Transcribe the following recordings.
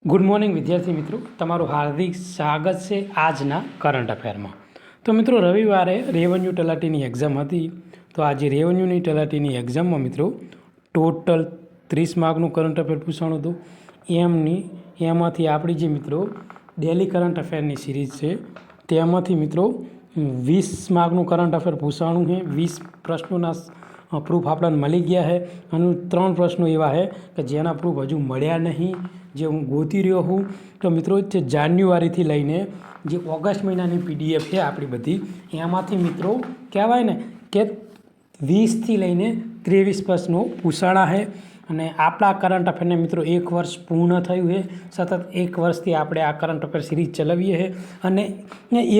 Good morning વિદ્યાર્થી મિત્રો, તમારું હાર્દિક સ્વાગત છે આજના કરંટ અફેરમાં। તો મિત્રો, રવિવારે રેવન્યુ તલાટીની એક્ઝામ હતી। તો આજે રેવન્યુની તલાટીની એક્ઝામમાં મિત્રો ટોટલ 30 માર્કનું કરંટ અફેર પૂછાણું હતું। એમાંથી આપણી જે મિત્રો ડેલી કરંટ અફેરની સિરીઝ છે તેમાંથી મિત્રો 20 માર્કનું કરંટ અફેર પૂછાણું છે। 20 પ્રશ્નોના પ્રૂફ આપણને મળી ગયા છે અને 3 પ્રશ્નો એવા છે કે જેના પ્રૂફ હજુ મળ્યા નહીં, જે હું ગોતી રહ્યો હું। તો મિત્રો, જે જાન્યુઆરીથી લઈને જે ઓગસ્ટ મહિનાની PDF છે આપણી બધી, એમાંથી મિત્રો કહેવાય ને કે 20થી લઈને 23 પ્રશ્નો પૂછાણા છે। અને આપણા કરંટ અફેરને મિત્રો 1 વર્ષ પૂર્ણ થયું છે। સતત 1 વર્ષથી આપણે આ કરંટ અફેર સિરીઝ ચલાવીએ છીએ અને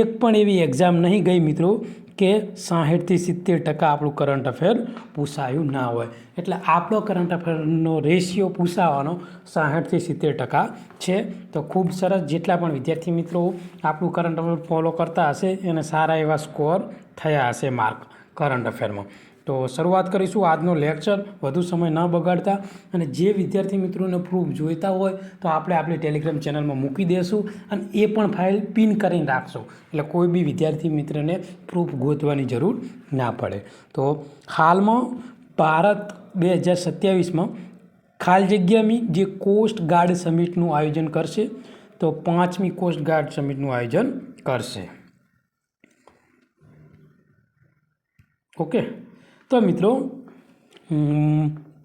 એક પણ એવી એક્ઝામ નહીં ગઈ મિત્રો કે 60થી 70% આપણું કરંટ અફેર પૂછાયું ના હોય। એટલે આપણો કરંટ અફેરનો રેશિયો પૂછાવાનો 60થી 70% છે। તો ખૂબ સરસ, જેટલા પણ વિદ્યાર્થી મિત્રો આપણું કરંટ અફેર ફોલો કરતા હશે એને સારા એવા સ્કોર થયા હશે માર્ક કરંટ અફેરમાં। તો શરૂઆત કરીશું આજનો લેક્ચર વધુ સમય ન બગાડતા। અને જે વિદ્યાર્થી મિત્રોને પ્રૂફ જોઈતા હોય તો આપણે આપણી ટેલિગ્રામ ચેનલમાં મૂકી દઈશું અને એ પણ ફાઇલ પિન કરીને રાખશું, એટલે કોઈ બી વિદ્યાર્થી મિત્રને પ્રૂફ ગોતવાની જરૂર ના પડે। તો હાલમાં ભારત 2027માં ખાલી જગ્યાની જે કોસ્ટ ગાર્ડ સમિટનું આયોજન કરશે, તો 5મી કોસ્ટ ગાર્ડ સમિટનું આયોજન કરશે। ઓકે, તો મિત્રો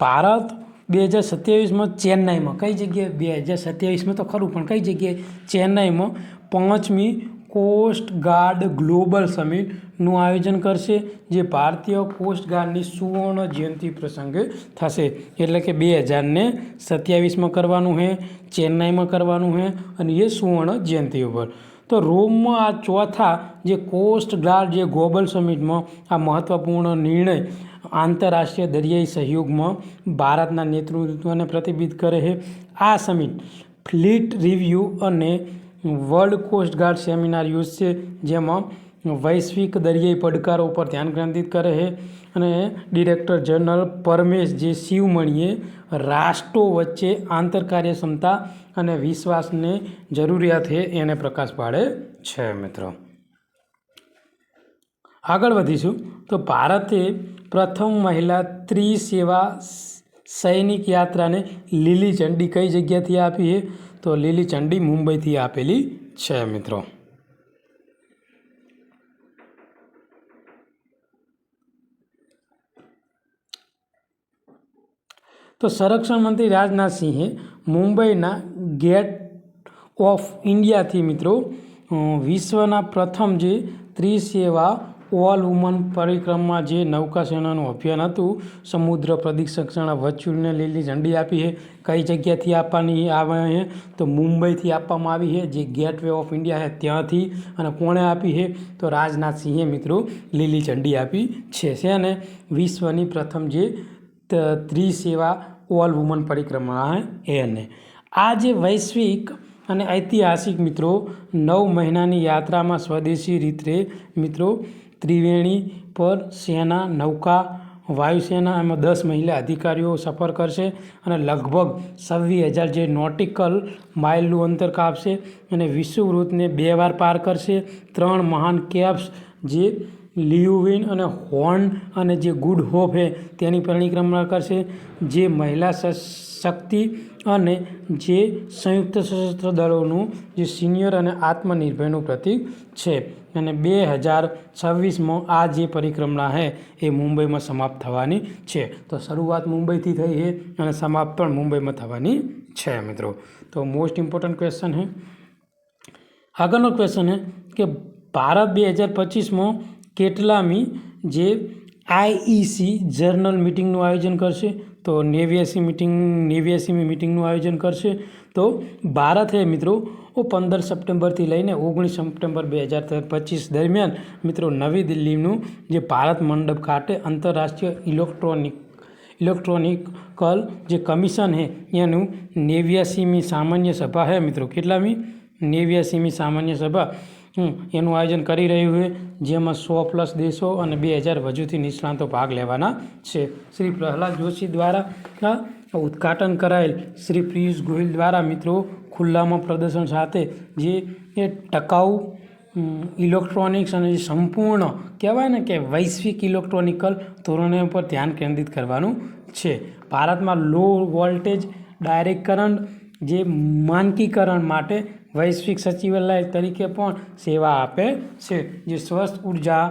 ભારત 2027માં ચેન્નાઈમાં કઈ જગ્યાએ, 2027માં તો ખરું પણ કઈ જગ્યાએ, ચેન્નાઈમાં 5મી કોસ્ટ ગાર્ડ ગ્લોબલ સમિટનું આયોજન કરશે, જે ભારતીય કોસ્ટ ગાર્ડની સુવર્ણ જયંતિ પ્રસંગે થશે। એટલે કે 2027માં કરવાનું છે, ચેન્નાઈમાં કરવાનું છે અને એ સુવર્ણ જયંતિ ઉપર। તો રોમમાં આ ચોથા જે કોસ્ટ ગાર્ડ જે ગ્લોબલ સમિટમાં આ મહત્ત્વપૂર્ણ નિર્ણય આંતરરાષ્ટ્રીય દરિયાઈ સહયોગમાં ભારતના નેતૃત્વને પ્રતિબિંબિત કરે છે। આ સમિટ ફ્લીટ રિવ્યૂ અને વર્લ્ડ કોસ્ટ ગાર્ડ સેમિનાર યોજશે, જેમાં વૈશ્વિક દરિયાઈ પડકારો પર ધ્યાન કેન્દ્રિત કરે છે। અને ડિરેક્ટર જનરલ પરમેશ જે શિવમણીએ રાષ્ટ્રો વચ્ચે આંતરકાર્યક્ષમતા અને વિશ્વાસની જરૂરિયાત છે એને પ્રકાશ પાડે છે। મિત્રો, આગળ વધીશું તો ભારતે પ્રથમ મહિલા ત્રિસેવા સૈનિક યાત્રાને લીલી ઝંડી કઈ જગ્યાથી આપી છે, તો લીલી ઝંડી મુંબઈથી આપેલી છે। મિત્રો, તો સંરક્ષણ મંત્રી રાજનાથસિંહે મુંબઈના ગેટ ઓફ ઇન્ડિયાથી મિત્રો વિશ્વના પ્રથમ જે ત્રિસેવા ઓલ વુમન પરિક્રમા જે નૌકાસેનાનું અભિયાન હતું સમુદ્ર પ્રદક્ષિણા વર્ચ્યુઅલને લીલી ઝંડી આપી છે। કઈ જગ્યાથી આપવાની આવે છે, તો મુંબઈથી આપવામાં આવી છે, જે ગેટવે ઓફ ઇન્ડિયા છે ત્યાંથી। અને કોણે આપી છે, તો રાજનાથસિંહે મિત્રો લીલી ઝંડી આપી છે અને વિશ્વની પ્રથમ જે ત્રિસેવા ઓલ વુમન પરિક્રમા એને આ જે વૈશ્વિક અને ઐતિહાસિક મિત્રો 9 મહિનાની યાત્રામાં સ્વદેશી રીતે મિત્રો ત્રિવેણી પર સેના, નૌકા, વાયુસેના એમાં 10 મહિલા અધિકારીઓ સફર કરશે અને લગભગ 26,000 જે નોટિકલ માઇલનું અંતર કાપશે અને વિષુવવૃત્તને 2 વાર પાર કરશે। 3 મહાન કેપ્સ જે લિયુવિન અને હોર્ન અને જે ગુડ હોપ છે તેની પરિક્રમા કરશે, જે મહિલા શક્તિ અને જે સંયુક્ત સશસ્ત્ર દળોનું જે સિનિયર અને આત્મનિર્ભરનું પ્રતીક છે। અને 2026માં આ જે પરિક્રમા છે એ મુંબઈમાં સમાપ્ત થવાની છે। તો શરૂઆત મુંબઈથી થઈ છે અને સમાપ્ત પણ મુંબઈમાં થવાની છે। મિત્રો, તો મોસ્ટ ઇમ્પોર્ટન્ટ ક્વેશ્ચન છે। આગળનો ક્વેશ્ચન છે કે ભારત 2025માં કેટલામી જે IEC જર્નલ મિટિંગનું આયોજન કરશે, તો 89મી મિટિંગનું આયોજન કરશે। તો ભારત છે મિત્રો 15 સપ્ટેમ્બરથી લઈને 19 સપ્ટેમ્બર 2025 દરમિયાન મિત્રો નવી દિલ્હીનું જે ભારત મંડપ ખાતે આંતરરાષ્ટ્રીય ઇલેક્ટ્રોનિકલ જે કમિશન છે એનું 89મી સામાન્ય સભા છે। મિત્રો, કેટલામી? 89મી સામાન્ય સભા એનું આયોજન કરી રહ્યું છે, જેમાં 100+ દેશો અને 2000 વધુથી નિષ્ણાતો ભાગ લેવાના છે। શ્રી પ્રહલાદ જોશી દ્વારા ઉદ્ઘાટન કરાયેલ શ્રી પિયુષ ગોયલ દ્વારા મિત્રો ખુલ્લામાં પ્રદર્શન સાથે જે એ ટકાઉ ઇલેક્ટ્રોનિક્સ અને જે સંપૂર્ણ કહેવાય ને કે વૈશ્વિક ઇલેક્ટ્રોનિકલ ધોરણો પર ધ્યાન કેન્દ્રિત કરવાનું છે. ભારતમાં લો વોલ્ટેજ ડાયરેક્ટ કરંટ જે માનકીકરણ માટે વૈશ્વિક સચિવાલય તરીકે પણ સેવા આપે છે, જે સ્વસ્થ ઉર્જા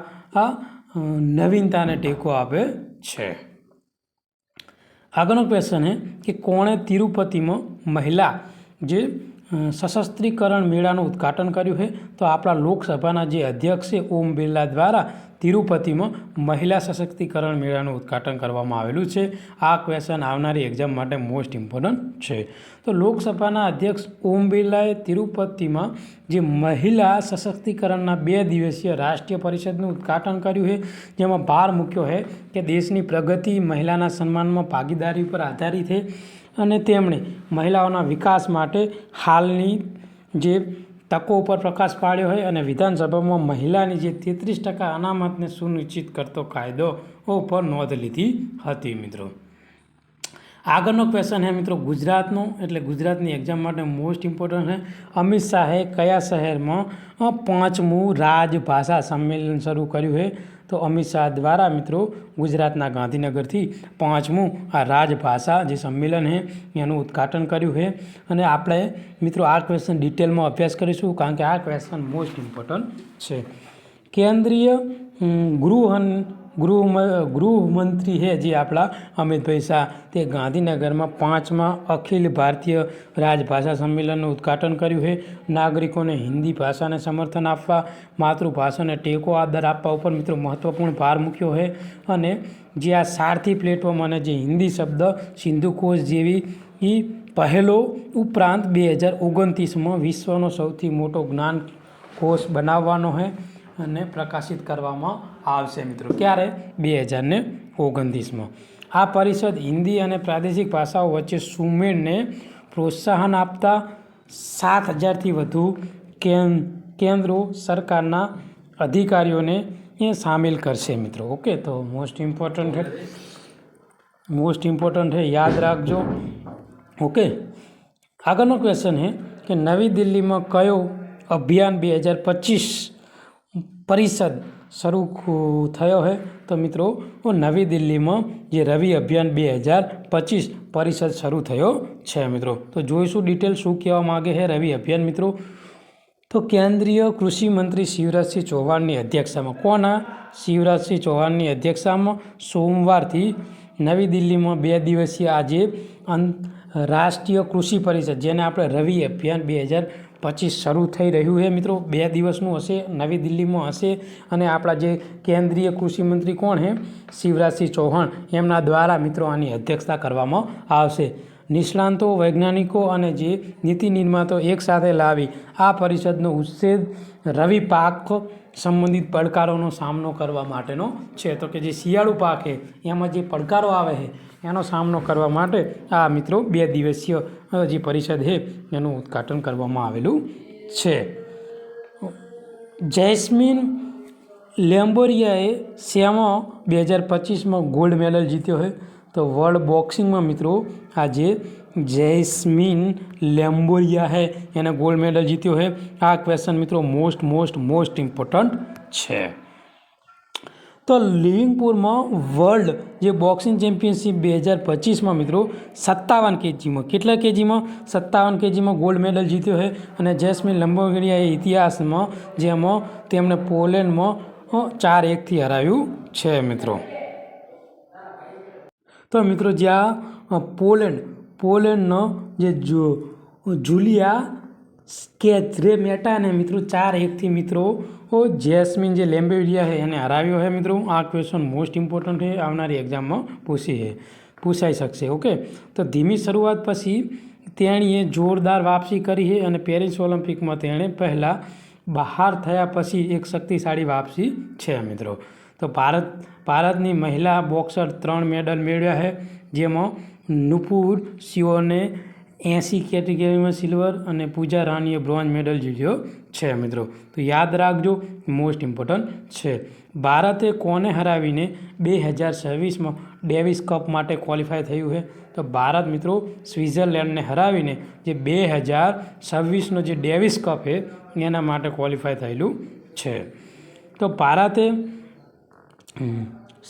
નવીનતાને ટેકો આપે છે. આગળનો ક્વેશ્ચન છે કે કોણે તિરુપતિમાં મહિલા જે સશસ્ત્રીકરણ મેળાનું ઉદ્ઘાટન કર્યું છે? તો આપણા લોકસભાના જે અધ્યક્ષ છે ઓમ બિરલા દ્વારા તિરુપતિમાં મહિલા સશક્તિકરણ મેળાનું ઉદ્ઘાટન કરવામાં આવેલું છે. આ ક્વેશ્ચન આવનારી એક્ઝામ માટે મોસ્ટ ઇમ્પોર્ટન્ટ છે. તો લોકસભાના અધ્યક્ષ ઓમ બિરલાએ તિરુપતિમાં જે મહિલા સશક્તિકરણના 2 દિવસીય રાષ્ટ્રીય પરિષદનું ઉદ્ઘાટન કર્યું છે, જેમાં ભાર મૂક્યો છે કે દેશની પ્રગતિ મહિલાના સન્માનમાં ભાગીદારી પર આધારિત છે અને તેમણે મહિલાઓના વિકાસ માટે હાલની જે તકો ઉપર પ્રકાશ પાડ્યો હોય અને વિધાનસભામાં મહિલાની જે 33% અનામતને સુનિશ્ચિત કરતો કાયદો પર નોંધ લીધી હતી. મિત્રો આગળનો ક્વેશ્ચન છે મિત્રો ગુજરાતનો, એટલે ગુજરાતની એક્ઝામ માટે મોસ્ટ ઇમ્પોર્ટન્ટ છે. અમિત શાહે કયા શહેરમાં 5મું રાજભાષા સંમેલન શરૂ કર્યું છે? તો અમિત શાહ દ્વારા મિત્રો ગુજરાતના ગાંધીનગરથી 5મું આ રાજભાષા જે સંમેલન છે એનું ઉદ્ઘાટન કર્યું છે. અને આપણે મિત્રો આ ક્વેશ્ચન ડિટેલમાં અભ્યાસ કરીશું, કારણ કે આ ક્વેશ્ચન મોસ્ટ ઇમ્પોર્ટન્ટ છે. કેન્દ્રીય ગૃહમંત્રી છે જે આપણા અમિતભાઈ શાહ, તે ગાંધીનગરમાં 5મા અખિલ ભારતીય રાજભાષા સંમેલનનું ઉદ્ઘાટન કર્યું છે. નાગરિકોને હિન્દી ભાષાને સમર્થન આપવા, માતૃભાષાને ટેકો આદર આપવા ઉપર મિત્રો મહત્ત્વપૂર્ણ ભાર મૂક્યો છે. અને જે આ સારથી પ્લેટફોર્મ અને જે હિન્દી શબ્દ સિંધુકોશ જેવી પહેલો ઉપરાંત 2029માં વિશ્વનો સૌથી મોટો જ્ઞાનકોશ બનાવવાનો છે અને પ્રકાશિત કરવામાં આવશે મિત્રો. ક્યારે? 2029માં. આ પરિષદ હિન્દી અને પ્રાદેશિક ભાષાઓ વચ્ચે સુમેળને પ્રોત્સાહન આપતા 7,000થી વધુ કેન્દ્રો સરકારના અધિકારીઓને સામેલ કરશે મિત્રો. ઓકે, તો મોસ્ટ ઇમ્પોર્ટન્ટ છે, યાદ રાખજો. ઓકે, આગળનો ક્વેશ્ચન છે કે નવી દિલ્હીમાં કયો અભિયાન 2025 પરિષદ શરૂ થયો છે? તો મિત્રો નવી દિલ્હીમાં જે રવિ અભિયાન 2025 પરિષદ શરૂ થયો છે મિત્રો. તો જોઈશું ડિટેલ શું કહેવા માગે છે રવિ અભિયાન મિત્રો. તો કેન્દ્રીય કૃષિ મંત્રી શિવરાજસિંહ ચૌહાણની અધ્યક્ષતામાં, કોના? શિવરાજસિંહ ચૌહાણની અધ્યક્ષતામાં સોમવારથી નવી દિલ્હીમાં 2 દિવસીય આજે રાષ્ટ્રીય કૃષિ પરિષદ, જેને આપણે રવિ અભિયાન 2025 શરૂ થઈ રહ્યું છે મિત્રો. 2 દિવસનું હશે, નવી દિલ્હીમાં હશે. અને આપણા જે કેન્દ્રીય કૃષિ મંત્રી કોણ છે? શિવરાજસિંહ ચૌહાણ, એમના દ્વારા મિત્રો આની અધ્યક્ષતા કરવામાં આવશે. નિષ્ણાંતો, વૈજ્ઞાનિકો અને જે નીતિ નિર્માતો એકસાથે લાવી આ પરિષદનો ઉદ્દેશ રવિ પાક સંબંધિત પડકારોનો સામનો કરવા માટેનો છે. તો કે જે શિયાળુ પાક છે એમાં જે પડકારો આવે છે એનો સામનો કરવા માટે આ મિત્રો 2 દિવસીય જે પરિષદ છે એનું ઉદ્ઘાટન કરવામાં આવેલું છે. જૈસ્મીન લેમ્બોરિયાએ શેમાં 2025માં ગોલ્ડ મેડલ જીત્યો છે? તો વર્લ્ડ બોક્સિંગમાં મિત્રો આજે જૈસ્મીન લેમ્બોરિયા છે એને ગોલ્ડ મેડલ જીત્યો છે. આ ક્વેશ્ચન મિત્રો મોસ્ટ ઇમ્પોર્ટન્ટ છે. તો લિવિંગપુરમાં વર્લ્ડ જે બોક્સિંગ ચેમ્પિયનશિપ 2025માં મિત્રો 57 kgમાં, કેટલા kgમાં? 57 kgમાં ગોલ્ડ મેડલ જીત્યો છે. અને જૈસ્મીન લેમ્બોરિયાએ ઇતિહાસમાં જેમાં તેમણે પોલેન્ડમાં 4-1થી હરાવ્યું છે મિત્રો. તો મિત્રો જ્યાં પોલેન્ડનો જે જુલિયા સ્કેઝ્રેમેટાને મિત્રો 4-1થી મિત્રો જૈસ્મીન જે લેમ્બોરિયા છે એને હરાવ્યો છે મિત્રો. આ ક્વેશ્ચન મોસ્ટ ઇમ્પોર્ટન્ટ છે, આવનારી એક્ઝામમાં પૂછાઈ શકશે. ઓકે, તો ધીમી શરૂઆત પછી તેણીએ જોરદાર વાપસી કરી છે અને પેરિસ ઓલિમ્પિકમાં તેણે પહેલાં બહાર થયા પછી એક શક્તિશાળી વાપસી છે મિત્રો. તો ભારતની મહિલા બોક્સર 3 મેડલ મેળવ્યા છે, જેમાં નુપુર સિયોને 80 કેટેગરીમાં સિલ્વર અને પૂજા રાનીએ બ્રોન્ઝ મેડલ જીત્યો છે મિત્રો. તો યાદ રાખજો, મોસ્ટ ઇમ્પોર્ટન્ટ છે. ભારતે કોને હરાવીને 2026માં ડેવિસ કપ માટે ક્વોલિફાય થયું છે? તો ભારત મિત્રો સ્વિટ્ઝરલેન્ડને હરાવીને જે 2026નો જે ડેવિસ કપ છે એના માટે ક્વોલિફાય થયેલું છે. તો ભારતે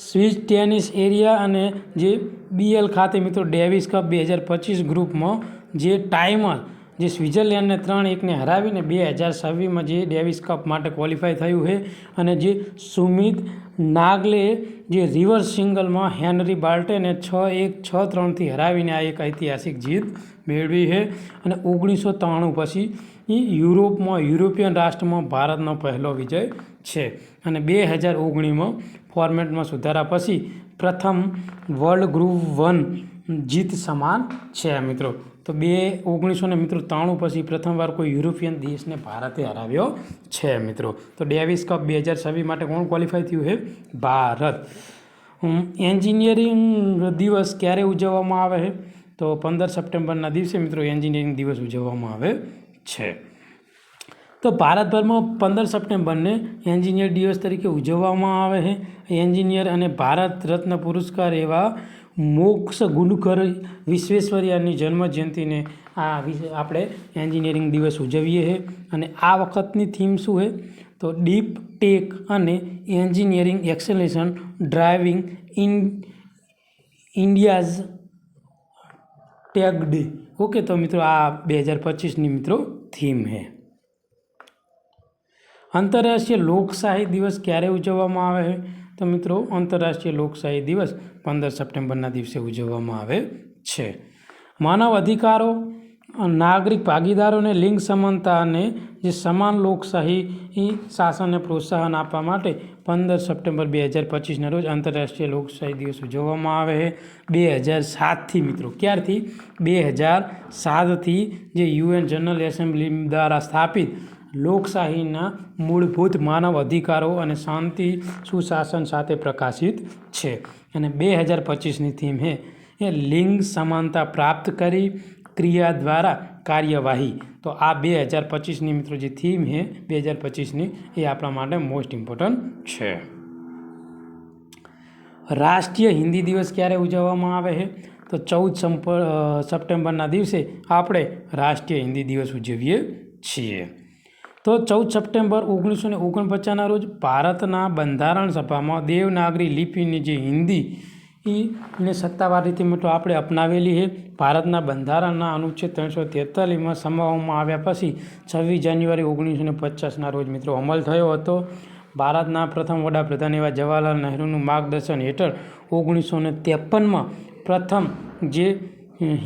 સ્વિસ ટેનિસ એરિયા અને જે BL ખાતે મિત્રો ડેવિસ કપ 2025 ગ્રુપમાં જે ટાઈમર જે સ્વિટ્ઝરલેન્ડને 3-1ને હરાવીને 2026માં જે ડેવિસ કપ માટે ક્વોલિફાય થયું છે. અને જે સુમિત નાગલે જે રિવર્સ સિંગલમાં હેનરી બાલ્ટેને 6-1, 6-3થી હરાવીને આ એક ઐતિહાસિક જીત મેળવી છે. અને 1993 પછી યુરોપિયન રાષ્ટ્રમાં ભારતનો પહેલો વિજય છે. અને 2019માં ફોર્મેટમાં સુધારા પછી પ્રથમ વર્લ્ડ ગ્રુપ 1 જીત સમાન છે મિત્રો. તો 1993 પછી પ્રથમવાર કોઈ યુરોપિયન દેશને ભારતે હરાવ્યો છે મિત્રો. તો ડેવિસ કપ 2026 માટે કોણ ક્વોલિફાય થયું છે? ભારત. એન્જિનિયરિંગ દિવસ ક્યારે ઉજવવામાં આવે છે? તો 15 સપ્ટેમ્બરના દિવસે મિત્રો એન્જિનિયરિંગ દિવસ ઉજવવામાં આવે છે. તો ભારતભરમાં 15 સપ્ટેમ્બરને એન્જિનિયર દિવસ તરીકે ઉજવવામાં આવે છે. એન્જિનિયર અને ભારત રત્ન પુરસ્કાર એવા મોક્ષ ગુણકર વિશ્વેશ્વરૈયાની જન્મજયંતિને આપણે એન્જિનિયરિંગ દિવસ ઉજવીએ છીએ. અને આ વખતની થીમ શું છે? તો ડીપ ટેક અને engineering acceleration driving India's tech day. Okay, તો મિત્રો આ 2025ની મિત્રો થીમ છે. આંતરરાષ્ટ્રીય લોકશાહી દિવસ ક્યારે ઉજવવામાં આવે છે? તો મિત્રો આંતરરાષ્ટ્રીય લોકશાહી દિવસ 15 સપ્ટેમ્બરના દિવસે ઉજવવામાં આવે છે. માનવ અધિકારો, નાગરિક ભાગીદારોને લિંગ સમાનતા અને જે સમાન લોકશાહી શાસનને પ્રોત્સાહન આપવા માટે 15 સપ્ટેમ્બર 2025ના રોજ આંતરરાષ્ટ્રીય લોકશાહી દિવસ ઉજવવામાં આવે છે. 2007થી મિત્રો, ક્યારથી? 2007થી જે UN જનરલ એસેમ્બલી દ્વારા સ્થાપિત લોકશાહીના મૂળભૂત માનવ અધિકારો અને શાંતિ સુશાસન સાથે પ્રકાશિત છે. અને 2025ની થીમ છે એ લિંગ સમાનતા પ્રાપ્ત કરી ક્રિયા દ્વારા કાર્યવાહી. તો આ 2025ની મિત્રો જે થીમ છે 2025ની એ આપણા માટે મોસ્ટ ઇમ્પોર્ટન્ટ છે. રાષ્ટ્રીય હિન્દી દિવસ ક્યારે ઉજવવામાં આવે છે? તો 14 સપ્ટેમ્બરના દિવસે આપણે રાષ્ટ્રીય હિન્દી દિવસ ઉજવીએ છીએ. તો 14 સપ્ટેમ્બર 1949ના રોજ ભારતના બંધારણ સભામાં દેવનાગરી લિપિની જે હિન્દી ને સત્તાવાર રીતે મિત્રો આપણે અપનાવેલી છે. ભારતના બંધારણના અનુચ્છેદ 343માં સમાવવામાં આવ્યા પછી 26 જાન્યુઆરી 1950ના રોજ મિત્રો અમલ થયો હતો. ભારતના પ્રથમ વડાપ્રધાન એવા જવાહરલાલ નહેરુનું માર્ગદર્શન હેઠળ 1953માં પ્રથમ જે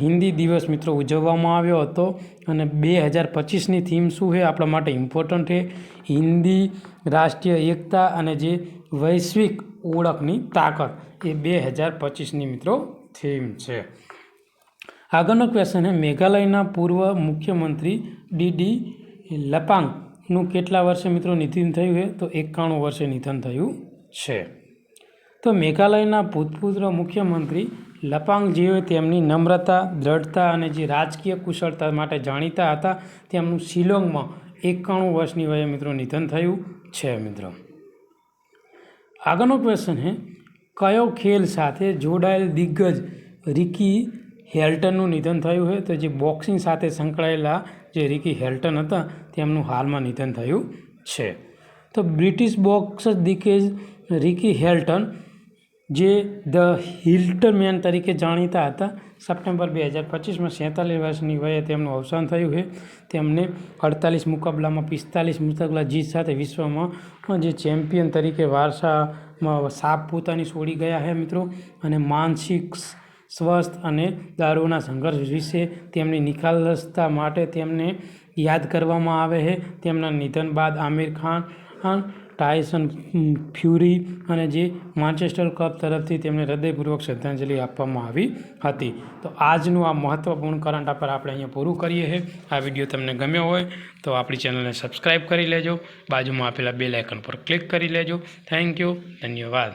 હિન્દી દિવસ મિત્રો ઉજવવામાં આવ્યો હતો. અને 2025ની થીમ શું છે આપણા માટે ઇમ્પોર્ટન્ટ છે? હિન્દી રાષ્ટ્રીય એકતા અને જે વૈશ્વિક ઓળખની તાકાત, એ 2025ની મિત્રો થીમ છે. આગળનો ક્વેશ્ચન છે, મેઘાલયના પૂર્વ મુખ્યમંત્રી ડીડી લપાંગનું કેટલા વર્ષે મિત્રો નિધન થયું છે? તો 91 વર્ષે નિધન થયું છે. તો મેઘાલયના ભૂતપૂર્વ મુખ્યમંત્રી લપાંગજીઓ તેમની નમ્રતા, દ્રઢતા અને જે રાજકીય કુશળતા માટે જાણીતા હતા. તેમનું શિલોંગમાં 91 વર્ષની વયે મિત્રો નિધન થયું છે મિત્રો. આગળનો ક્વેશ્ચન છે, કયો ખેલ સાથે જોડાયેલ દિગ્ગજ રિકી હેલ્ટનનું નિધન થયું છે? તો જે બોક્સિંગ સાથે સંકળાયેલા જે રિકી હેલ્ટન હતા તેમનું હાલમાં નિધન થયું છે. તો બ્રિટિશ બોક્સર દિગ્ગજ રિકી હેલ્ટન જે ધ હિલ્ટન મેન તરીકે જાણીતા હતા. સપ્ટેમ્બર 2025માં 47 વર્ષની વયે તેમનું અવસાન થયું છે. તેમને 48 મુકાબલામાં 45 મુકાબલા જીત સાથે વિશ્વમાં જે ચેમ્પિયન તરીકે વારસામાં સાપ પોતાની છોડી ગયા છે મિત્રો. અને માનસિક સ્વસ્થ અને દારૂના સંઘર્ષ વિશે તેમની નિખાલસતા માટે તેમને યાદ કરવામાં આવે છે. તેમના નિધન બાદ આમિર ખાન, ટાયસન ફ્યુરી અને જે માન્ચેસ્ટર ક્લબ તરફથી તેમને હૃદયપૂર્વક શ્રદ્ધાંજલિ આપવામાં આવી હતી. તો આજનું આ મહત્ત્વપૂર્ણ કરંટ અફેર આપણે અહીંયા પૂરું કરીએ છીએ. આ વિડીયો તમને ગમ્યો હોય તો આપણી ચેનલને સબસ્ક્રાઈબ કરી લેજો, બાજુમાં આપેલા બેલ આઇકન પર ક્લિક કરી લેજો. થેન્ક યુ, ધન્યવાદ.